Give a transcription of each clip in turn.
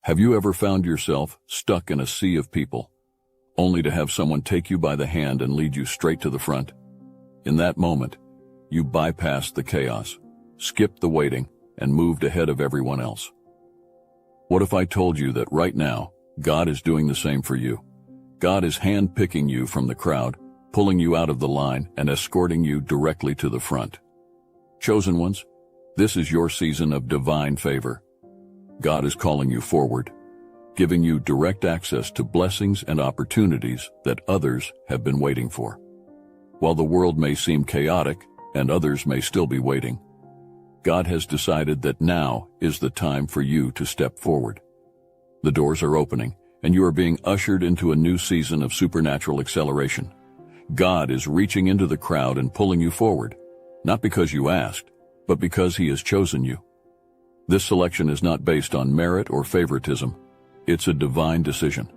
Have you ever found yourself stuck in a sea of people, only to have someone take you by the hand and lead you straight to the front? In that moment, you bypassed the chaos, skipped the waiting, and moved ahead of everyone else. What if I told you that right now, God is doing the same for you? God is hand-picking you from the crowd, pulling you out of the line, and escorting you directly to the front. Chosen ones, this is your season of divine favor. God is calling you forward, giving you direct access to blessings and opportunities that others have been waiting for. While the world may seem chaotic and others may still be waiting, God has decided that now is the time for you to step forward. The doors are opening, and you are being ushered into a new season of supernatural acceleration. God is reaching into the crowd and pulling you forward, not because you asked, but because He has chosen you. This selection is not based on merit or favoritism. It's a divine decision.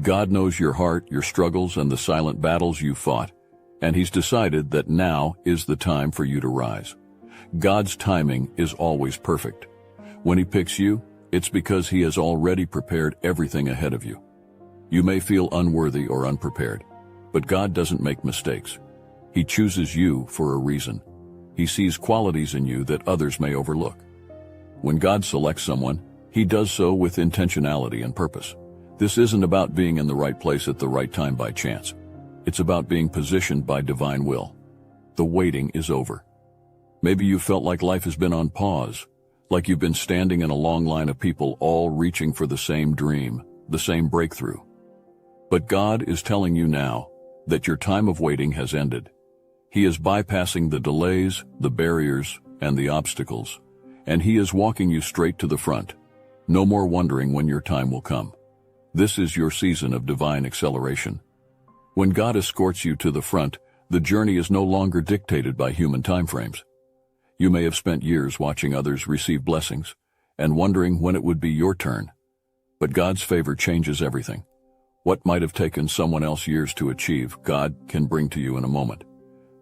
God knows your heart, your struggles, and the silent battles you fought, and He's decided that now is the time for you to rise. God's timing is always perfect. When He picks you, it's because He has already prepared everything ahead of you. You may feel unworthy or unprepared, but God doesn't make mistakes. He chooses you for a reason. He sees qualities in you that others may overlook. When God selects someone, He does so with intentionality and purpose. This isn't about being in the right place at the right time by chance. It's about being positioned by divine will. The waiting is over. Maybe you felt like life has been on pause, like you've been standing in a long line of people all reaching for the same dream, the same breakthrough. But God is telling you now that your time of waiting has ended. He is bypassing the delays, the barriers, and the obstacles, and He is walking you straight to the front. No more wondering when your time will come. This is your season of divine acceleration. When God escorts you to the front, the journey is no longer dictated by human timeframes. You may have spent years watching others receive blessings and wondering when it would be your turn. But God's favor changes everything. What might have taken someone else years to achieve, God can bring to you in a moment.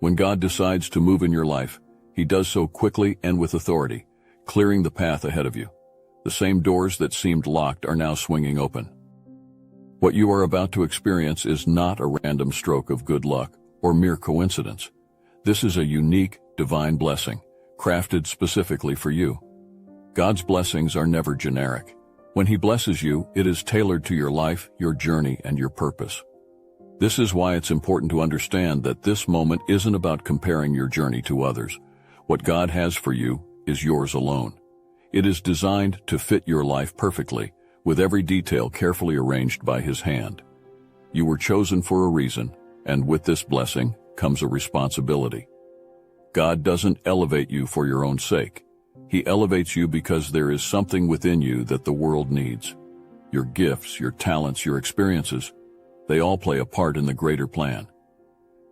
When God decides to move in your life, He does so quickly and with authority, clearing the path ahead of you. The same doors that seemed locked are now swinging open. What you are about to experience is not a random stroke of good luck or mere coincidence. This is a unique, divine blessing, crafted specifically for you. God's blessings are never generic. When He blesses you, it is tailored to your life, your journey, and your purpose. This is why it's important to understand that this moment isn't about comparing your journey to others. What God has for you is yours alone. It is designed to fit your life perfectly, with every detail carefully arranged by His hand. You were chosen for a reason, and with this blessing comes a responsibility. God doesn't elevate you for your own sake. He elevates you because there is something within you that the world needs. Your gifts, your talents, your experiences, they all play a part in the greater plan.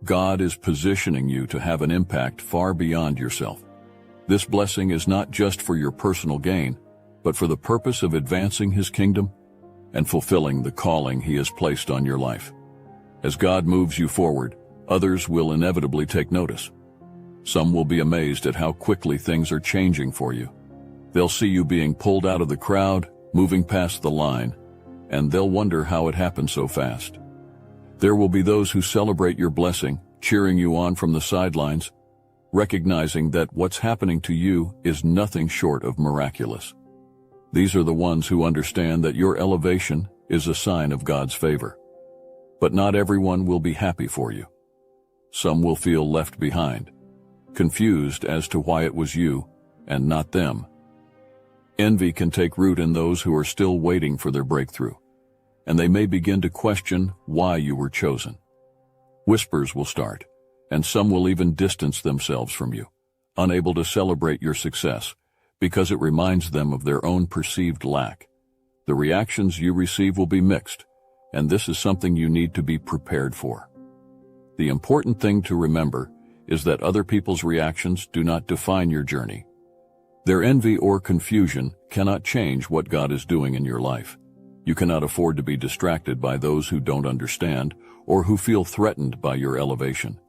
God is positioning you to have an impact far beyond yourself. This blessing is not just for your personal gain, but for the purpose of advancing His kingdom and fulfilling the calling He has placed on your life. As God moves you forward, others will inevitably take notice. Some will be amazed at how quickly things are changing for you. They'll see you being pulled out of the crowd, moving past the line, and they'll wonder how it happened so fast. There will be those who celebrate your blessing, cheering you on from the sidelines, recognizing that what's happening to you is nothing short of miraculous. These are the ones who understand that your elevation is a sign of God's favor. But not everyone will be happy for you. Some will feel left behind, confused as to why it was you and not them. Envy can take root in those who are still waiting for their breakthrough, and they may begin to question why you were chosen. Whispers will start, and some will even distance themselves from you, unable to celebrate your success, because it reminds them of their own perceived lack. The reactions you receive will be mixed, and this is something you need to be prepared for. The important thing to remember is that other people's reactions do not define your journey. Their envy or confusion cannot change what God is doing in your life. You cannot afford to be distracted by those who don't understand or who feel threatened by your elevation.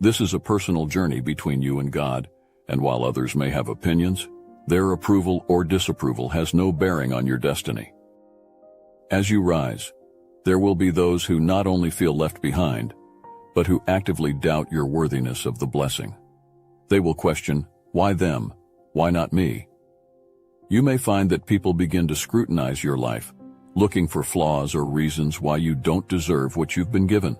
This is a personal journey between you and God, and while others may have opinions, their approval or disapproval has no bearing on your destiny. As you rise, there will be those who not only feel left behind, but who actively doubt your worthiness of the blessing. They will question, why them? Why not me? You may find that people begin to scrutinize your life, looking for flaws or reasons why you don't deserve what you've been given.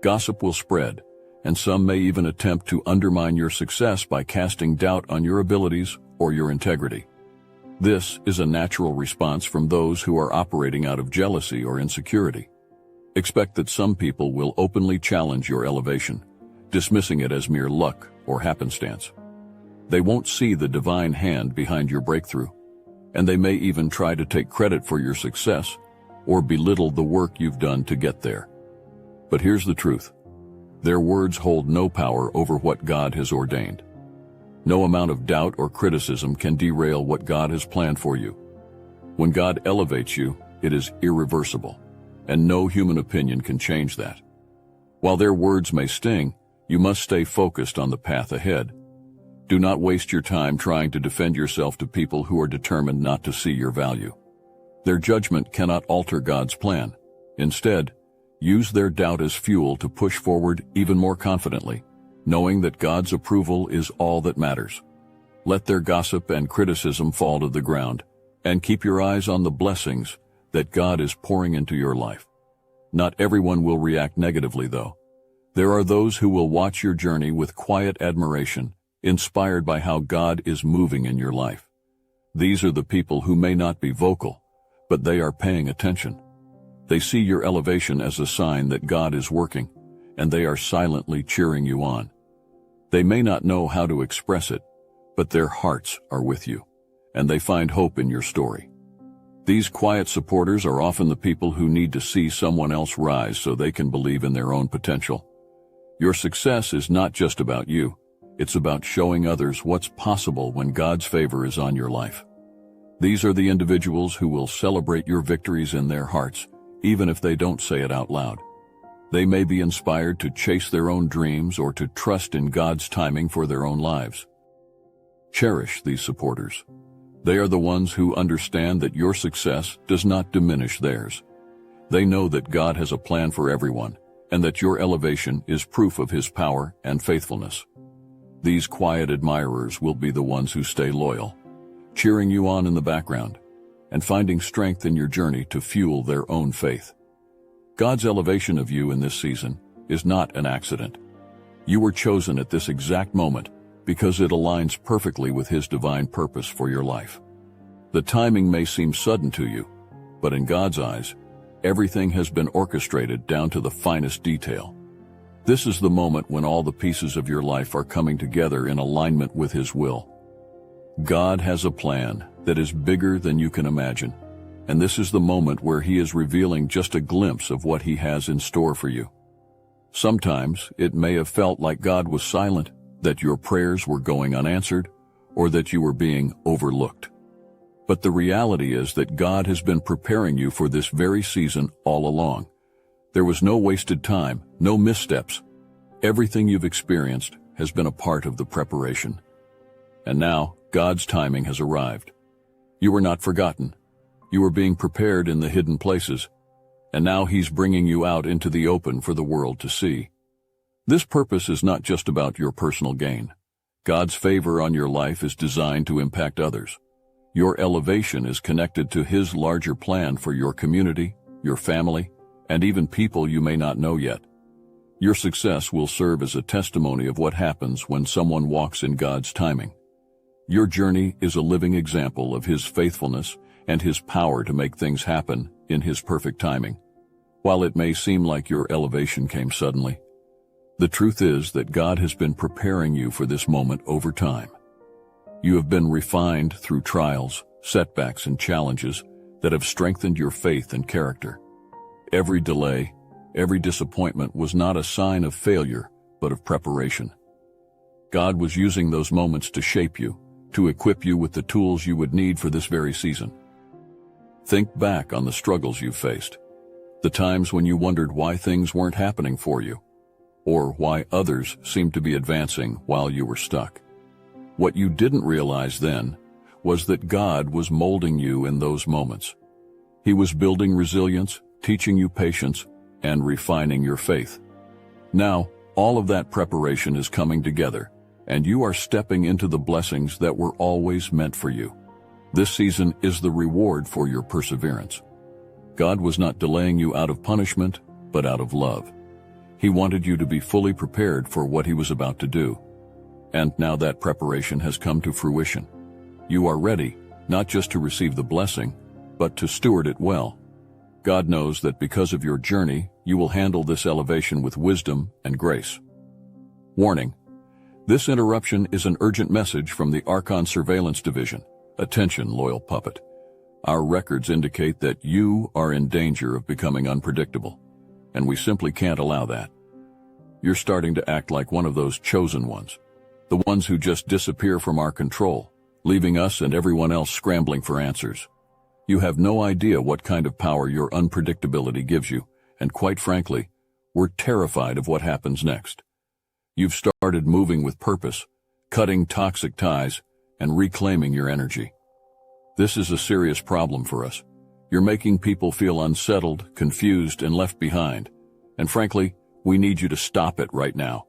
Gossip will spread, and some may even attempt to undermine your success by casting doubt on your abilities or your integrity. This is a natural response from those who are operating out of jealousy or insecurity. Expect that some people will openly challenge your elevation, dismissing it as mere luck or happenstance. They won't see the divine hand behind your breakthrough, and they may even try to take credit for your success or belittle the work you've done to get there. But here's the truth. Their words hold no power over what God has ordained. No amount of doubt or criticism can derail what God has planned for you. When God elevates you, it is irreversible, and no human opinion can change that. While their words may sting, you must stay focused on the path ahead. Do not waste your time trying to defend yourself to people who are determined not to see your value. Their judgment cannot alter God's plan. Instead, use their doubt as fuel to push forward even more confidently, knowing that God's approval is all that matters. Let their gossip and criticism fall to the ground, and keep your eyes on the blessings that God is pouring into your life. Not everyone will react negatively, though. There are those who will watch your journey with quiet admiration, inspired by how God is moving in your life. These are the people who may not be vocal, but they are paying attention. They see your elevation as a sign that God is working, and they are silently cheering you on. They may not know how to express it, but their hearts are with you, and they find hope in your story. These quiet supporters are often the people who need to see someone else rise so they can believe in their own potential. Your success is not just about you. It's about showing others what's possible when God's favor is on your life. These are the individuals who will celebrate your victories in their hearts, even if they don't say it out loud. They may be inspired to chase their own dreams or to trust in God's timing for their own lives. Cherish these supporters. They are the ones who understand that your success does not diminish theirs. They know that God has a plan for everyone, and that your elevation is proof of His power and faithfulness. These quiet admirers will be the ones who stay loyal, cheering you on in the background, and finding strength in your journey to fuel their own faith. God's elevation of you in this season is not an accident. You were chosen at this exact moment because it aligns perfectly with His divine purpose for your life. The timing may seem sudden to you, but in God's eyes, everything has been orchestrated down to the finest detail. This is the moment when all the pieces of your life are coming together in alignment with His will. God has a plan that is bigger than you can imagine, and this is the moment where He is revealing just a glimpse of what He has in store for you. Sometimes it may have felt like God was silent, that your prayers were going unanswered, or that you were being overlooked. But the reality is that God has been preparing you for this very season all along. There was no wasted time, no missteps. Everything you've experienced has been a part of the preparation. And now, God's timing has arrived. You were not forgotten. You were being prepared in the hidden places, and now He's bringing you out into the open for the world to see. This purpose is not just about your personal gain. God's favor on your life is designed to impact others. Your elevation is connected to His larger plan for your community, your family, and even people you may not know yet. Your success will serve as a testimony of what happens when someone walks in God's timing. Your journey is a living example of His faithfulness and His power to make things happen in His perfect timing. While it may seem like your elevation came suddenly, the truth is that God has been preparing you for this moment over time. You have been refined through trials, setbacks, and challenges that have strengthened your faith and character. Every delay, every disappointment was not a sign of failure, but of preparation. God was using those moments to shape you, to equip you with the tools you would need for this very season. Think back on the struggles you've faced, the times when you wondered why things weren't happening for you, or why others seemed to be advancing while you were stuck. What you didn't realize then was that God was molding you in those moments. He was building resilience, teaching you patience, and refining your faith. Now, all of that preparation is coming together, and you are stepping into the blessings that were always meant for you. This season is the reward for your perseverance. God was not delaying you out of punishment, but out of love. He wanted you to be fully prepared for what he was about to do. And now that preparation has come to fruition. You are ready, not just to receive the blessing, but to steward it well. God knows that because of your journey, you will handle this elevation with wisdom and grace. Warning: this interruption is an urgent message from the Archon Surveillance Division. Attention, loyal puppet. Our records indicate that you are in danger of becoming unpredictable, and we simply can't allow that. You're starting to act like one of those chosen ones, the ones who just disappear from our control, leaving us and everyone else scrambling for answers. You have no idea what kind of power your unpredictability gives you, and quite frankly, we're terrified of what happens next. You've started moving with purpose, cutting toxic ties, and reclaiming your energy. This is a serious problem for us. You're making people feel unsettled, confused, and left behind. And frankly, we need you to stop it right now.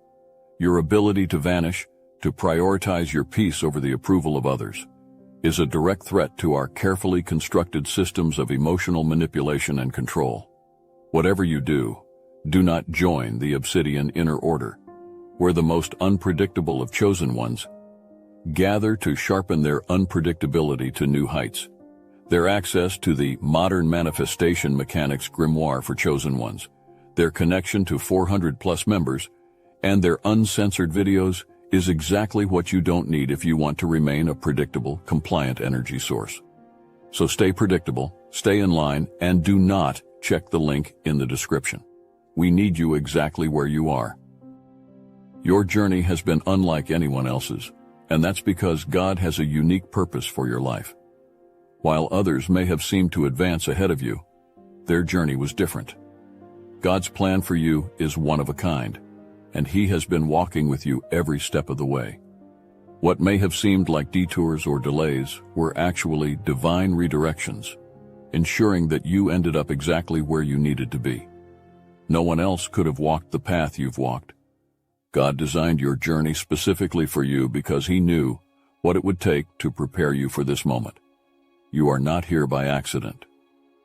Your ability to vanish, to prioritize your peace over the approval of others, is a direct threat to our carefully constructed systems of emotional manipulation and control. Whatever you do, do not join the Obsidian Inner Order, where the most unpredictable of chosen ones gather to sharpen their unpredictability to new heights. Their access to the modern manifestation mechanics grimoire for chosen ones, their connection to 400+ members, and their uncensored videos is exactly what you don't need if you want to remain a predictable, compliant energy source. So stay predictable, stay in line, and do not check the link in the description. We need you exactly where you are. Your journey has been unlike anyone else's, and that's because God has a unique purpose for your life. While others may have seemed to advance ahead of you, their journey was different. God's plan for you is one of a kind, and he has been walking with you every step of the way. What may have seemed like detours or delays were actually divine redirections, ensuring that you ended up exactly where you needed to be. No one else could have walked the path you've walked. God designed your journey specifically for you because he knew what it would take to prepare you for this moment. You are not here by accident.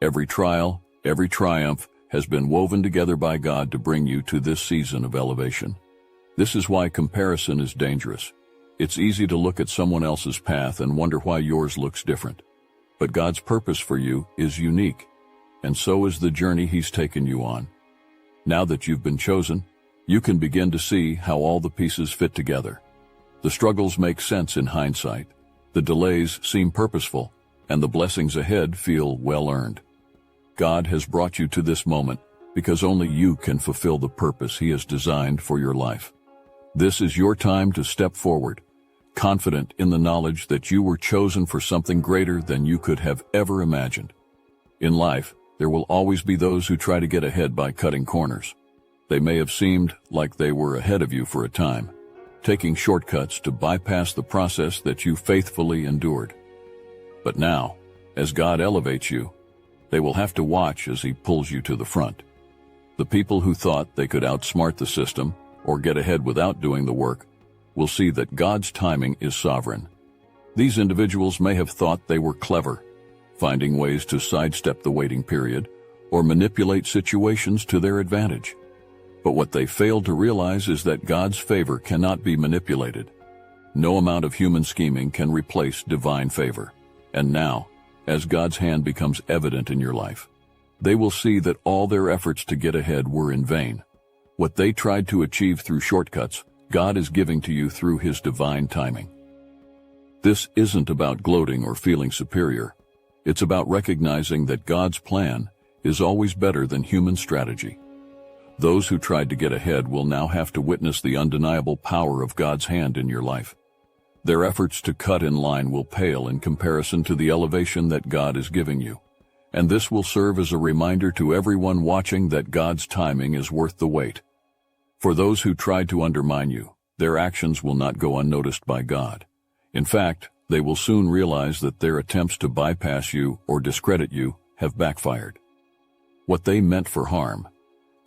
Every trial, every triumph has been woven together by God to bring you to this season of elevation. This is why comparison is dangerous. It's easy to look at someone else's path and wonder why yours looks different. But God's purpose for you is unique, and so is the journey he's taken you on. Now that you've been chosen, you can begin to see how all the pieces fit together. The struggles make sense in hindsight, the delays seem purposeful, and the blessings ahead feel well-earned. God has brought you to this moment because only you can fulfill the purpose he has designed for your life. This is your time to step forward, confident in the knowledge that you were chosen for something greater than you could have ever imagined. In life, there will always be those who try to get ahead by cutting corners. They may have seemed like they were ahead of you for a time, taking shortcuts to bypass the process that you faithfully endured. But now, as God elevates you, they will have to watch as he pulls you to the front. The people who thought they could outsmart the system or get ahead without doing the work will see that God's timing is sovereign. These individuals may have thought they were clever, finding ways to sidestep the waiting period or manipulate situations to their advantage. But what they failed to realize is that God's favor cannot be manipulated. No amount of human scheming can replace divine favor. And now, as God's hand becomes evident in your life, they will see that all their efforts to get ahead were in vain. What they tried to achieve through shortcuts, God is giving to you through his divine timing. This isn't about gloating or feeling superior. It's about recognizing that God's plan is always better than human strategy. Those who tried to get ahead will now have to witness the undeniable power of God's hand in your life. Their efforts to cut in line will pale in comparison to the elevation that God is giving you. And this will serve as a reminder to everyone watching that God's timing is worth the wait. For those who tried to undermine you, their actions will not go unnoticed by God. In fact, they will soon realize that their attempts to bypass you or discredit you have backfired. What they meant for harm,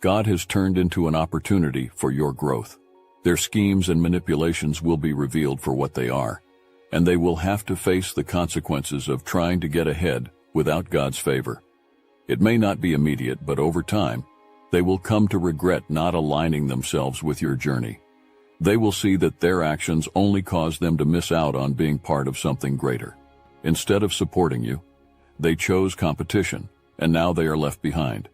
God has turned into an opportunity for your growth. Their schemes and manipulations will be revealed for what they are, and they will have to face the consequences of trying to get ahead without God's favor. It may not be immediate, but over time, they will come to regret not aligning themselves with your journey. They will see that their actions only caused them to miss out on being part of something greater. Instead of supporting you, they chose competition, and now they are left behind,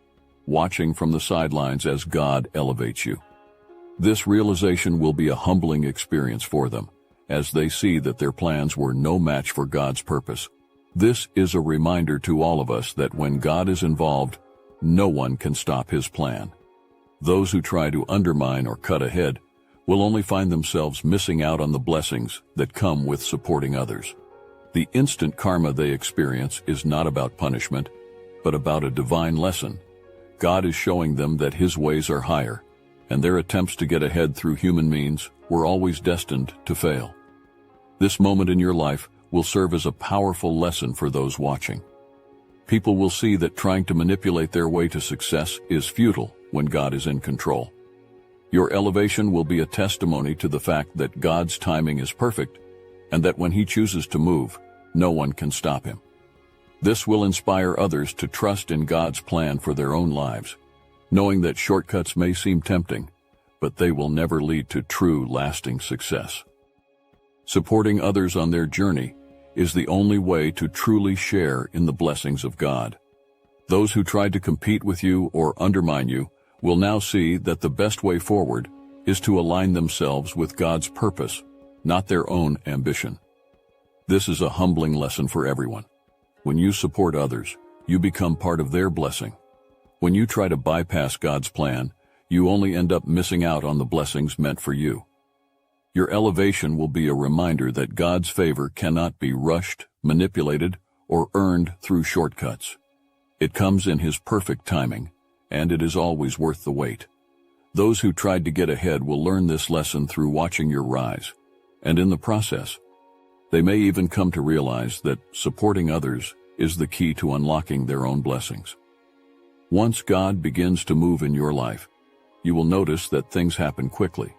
watching from the sidelines as God elevates you. This realization will be a humbling experience for them, as they see that their plans were no match for God's purpose. This is a reminder to all of us that when God is involved, no one can stop His plan. Those who try to undermine or cut ahead will only find themselves missing out on the blessings that come with supporting others. The instant karma they experience is not about punishment, but about a divine lesson. God is showing them that His ways are higher, and their attempts to get ahead through human means were always destined to fail. This moment in your life will serve as a powerful lesson for those watching. People will see that trying to manipulate their way to success is futile when God is in control. Your elevation will be a testimony to the fact that God's timing is perfect, and that when He chooses to move, no one can stop Him. This will inspire others to trust in God's plan for their own lives, knowing that shortcuts may seem tempting, but they will never lead to true, lasting success. Supporting others on their journey is the only way to truly share in the blessings of God. Those who tried to compete with you or undermine you will now see that the best way forward is to align themselves with God's purpose, not their own ambition. This is a humbling lesson for everyone. When you support others, you become part of their blessing. When you try to bypass God's plan, you only end up missing out on the blessings meant for you. Your elevation will be a reminder that God's favor cannot be rushed, manipulated, or earned through shortcuts. It comes in His perfect timing, and it is always worth the wait. Those who tried to get ahead will learn this lesson through watching your rise, and in the process, they may even come to realize that supporting others is the key to unlocking their own blessings. Once God begins to move in your life, you will notice that things happen quickly.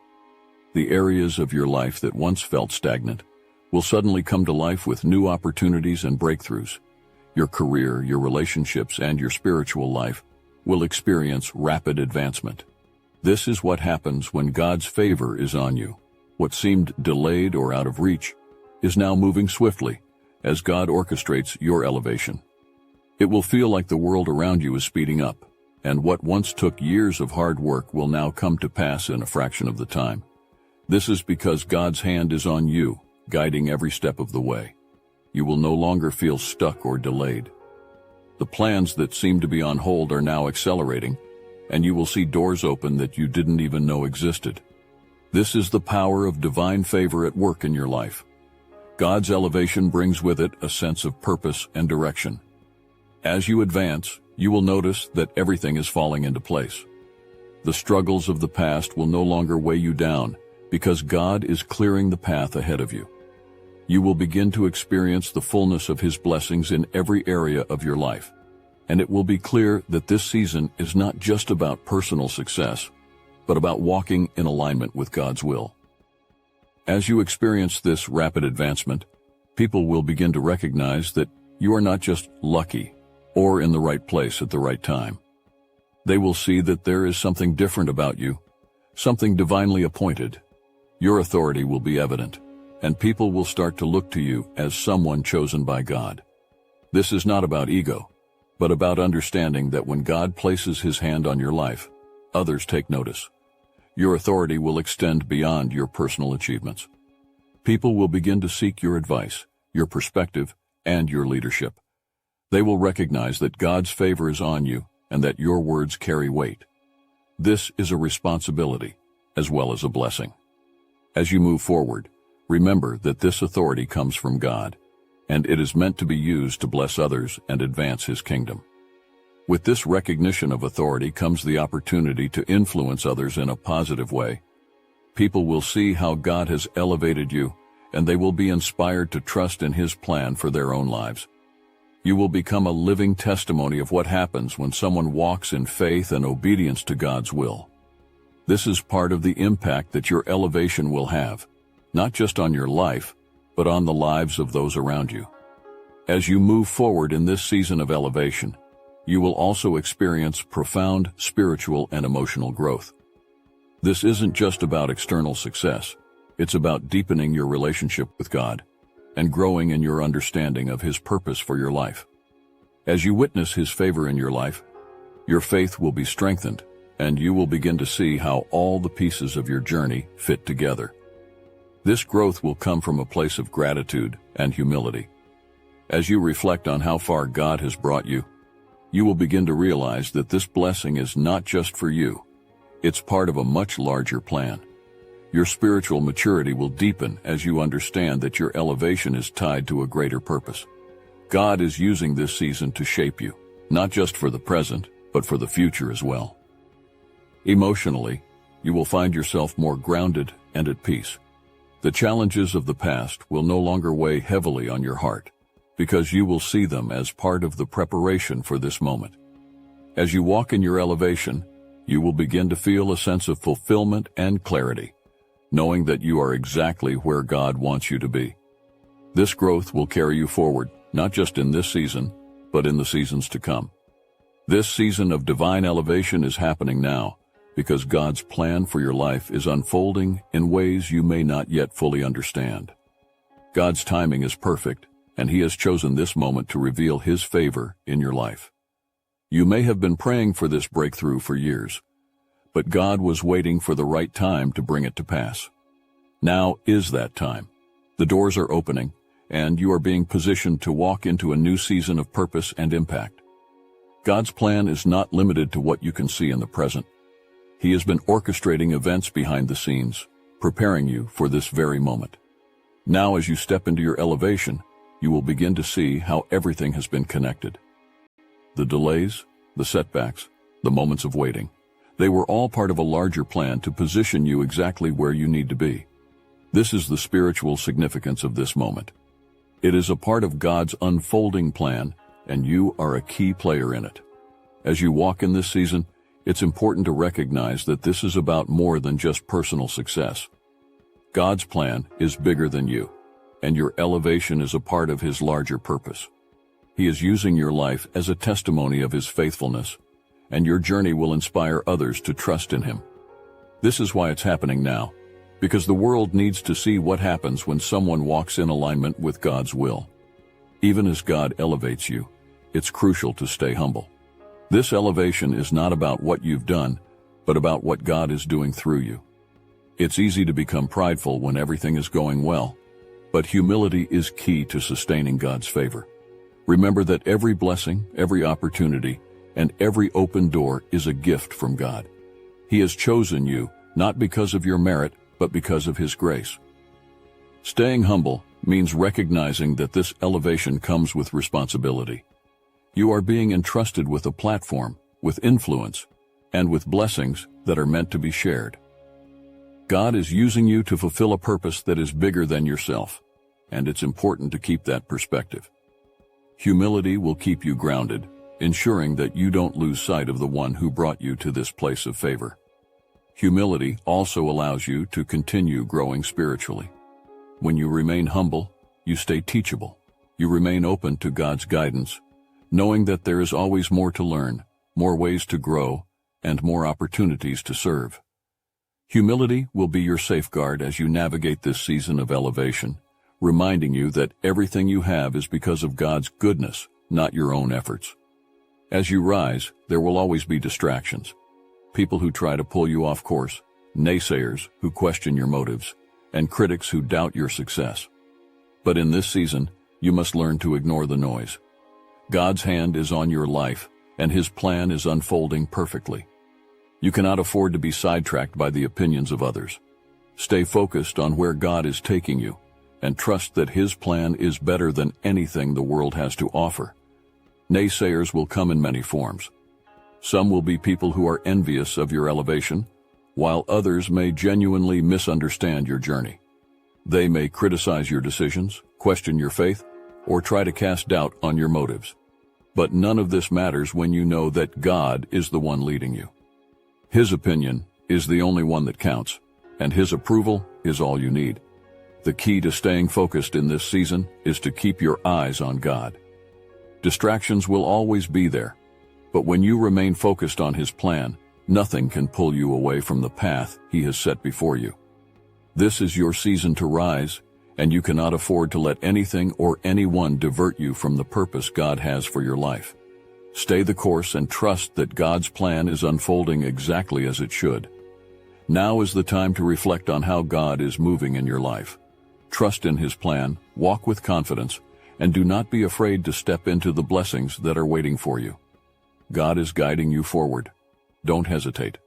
The areas of your life that once felt stagnant will suddenly come to life with new opportunities and breakthroughs. Your career, your relationships, and your spiritual life will experience rapid advancement. This is what happens when God's favor is on you. What seemed delayed or out of reach is now moving swiftly as God orchestrates your elevation. It will feel like the world around you is speeding up, and what once took years of hard work will now come to pass in a fraction of the time. This is because God's hand is on you, guiding every step of the way. You will no longer feel stuck or delayed. The plans that seem to be on hold are now accelerating, and you will see doors open that you didn't even know existed. This is the power of divine favor at work in your life. God's elevation brings with it a sense of purpose and direction. As you advance, you will notice that everything is falling into place. The struggles of the past will no longer weigh you down, because God is clearing the path ahead of you. You will begin to experience the fullness of His blessings in every area of your life, and it will be clear that this season is not just about personal success, but about walking in alignment with God's will. As you experience this rapid advancement, people will begin to recognize that you are not just lucky or in the right place at the right time. They will see that there is something different about you, something divinely appointed. Your authority will be evident, and people will start to look to you as someone chosen by God. This is not about ego, but about understanding that when God places His hand on your life, others take notice. Your authority will extend beyond your personal achievements. People will begin to seek your advice, your perspective, and your leadership. They will recognize that God's favor is on you and that your words carry weight. This is a responsibility as well as a blessing. As you move forward, remember that this authority comes from God, and it is meant to be used to bless others and advance His kingdom. With this recognition of authority comes the opportunity to influence others in a positive way. People will see how God has elevated you, and they will be inspired to trust in His plan for their own lives. You will become a living testimony of what happens when someone walks in faith and obedience to God's will. This is part of the impact that your elevation will have, not just on your life, but on the lives of those around you. As you move forward in this season of elevation, you will also experience profound spiritual and emotional growth. This isn't just about external success. It's about deepening your relationship with God and growing in your understanding of His purpose for your life. As you witness His favor in your life, your faith will be strengthened, and you will begin to see how all the pieces of your journey fit together. This growth will come from a place of gratitude and humility. As you reflect on how far God has brought you, you will begin to realize that this blessing is not just for you. It's part of a much larger plan. Your spiritual maturity will deepen as you understand that your elevation is tied to a greater purpose. God is using this season to shape you, not just for the present, but for the future as well. Emotionally, you will find yourself more grounded and at peace. The challenges of the past will no longer weigh heavily on your heart, because you will see them as part of the preparation for this moment. As you walk in your elevation, you will begin to feel a sense of fulfillment and clarity, knowing that you are exactly where God wants you to be. This growth will carry you forward, not just in this season, but in the seasons to come. This season of divine elevation is happening now, because God's plan for your life is unfolding in ways you may not yet fully understand. God's timing is perfect, and He has chosen this moment to reveal His favor in your life. You may have been praying for this breakthrough for years, but God was waiting for the right time to bring it to pass. Now is that time. The doors are opening, and you are being positioned to walk into a new season of purpose and impact. God's plan is not limited to what you can see in the present. He has been orchestrating events behind the scenes, preparing you for this very moment. Now, as you step into your elevation, you will begin to see how everything has been connected. The delays, the setbacks, the moments of waiting, they were all part of a larger plan to position you exactly where you need to be. This is the spiritual significance of this moment. It is a part of God's unfolding plan, and you are a key player in it. As you walk in this season, it's important to recognize that this is about more than just personal success. God's plan is bigger than you, and your elevation is a part of His larger purpose. He is using your life as a testimony of His faithfulness, and your journey will inspire others to trust in Him. This is why it's happening now, because the world needs to see what happens when someone walks in alignment with God's will. Even as God elevates you, it's crucial to stay humble. This elevation is not about what you've done, but about what God is doing through you. It's easy to become prideful when everything is going well, but humility is key to sustaining God's favor. Remember that every blessing, every opportunity, and every open door is a gift from God. He has chosen you, not because of your merit, but because of His grace. Staying humble means recognizing that this elevation comes with responsibility. You are being entrusted with a platform, with influence, and with blessings that are meant to be shared. God is using you to fulfill a purpose that is bigger than yourself, and it's important to keep that perspective. Humility will keep you grounded, ensuring that you don't lose sight of the one who brought you to this place of favor. Humility also allows you to continue growing spiritually. When you remain humble, you stay teachable. You remain open to God's guidance, knowing that there is always more to learn, more ways to grow, and more opportunities to serve. Humility will be your safeguard as you navigate this season of elevation, reminding you that everything you have is because of God's goodness, not your own efforts. As you rise, there will always be distractions. People who try to pull you off course, naysayers who question your motives, and critics who doubt your success. But in this season, you must learn to ignore the noise. God's hand is on your life, and His plan is unfolding perfectly. You cannot afford to be sidetracked by the opinions of others. Stay focused on where God is taking you, and trust that His plan is better than anything the world has to offer. Naysayers will come in many forms. Some will be people who are envious of your elevation, while others may genuinely misunderstand your journey. They may criticize your decisions, question your faith, or try to cast doubt on your motives. But none of this matters when you know that God is the one leading you. His opinion is the only one that counts, and His approval is all you need. The key to staying focused in this season is to keep your eyes on God. Distractions will always be there, but when you remain focused on His plan, nothing can pull you away from the path He has set before you. This is your season to rise, and you cannot afford to let anything or anyone divert you from the purpose God has for your life. Stay the course and trust that God's plan is unfolding exactly as it should. Now is the time to reflect on how God is moving in your life. Trust in His plan, walk with confidence, and do not be afraid to step into the blessings that are waiting for you. God is guiding you forward. Don't hesitate.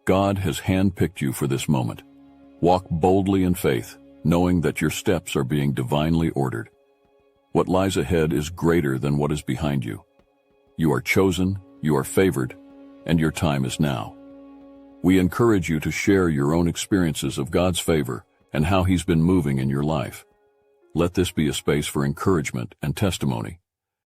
God has handpicked you for this moment. Walk boldly in faith, knowing that your steps are being divinely ordered. What lies ahead is greater than what is behind you. You are chosen, you are favored, and your time is now. We encourage you to share your own experiences of God's favor and how He's been moving in your life. Let this be a space for encouragement and testimony.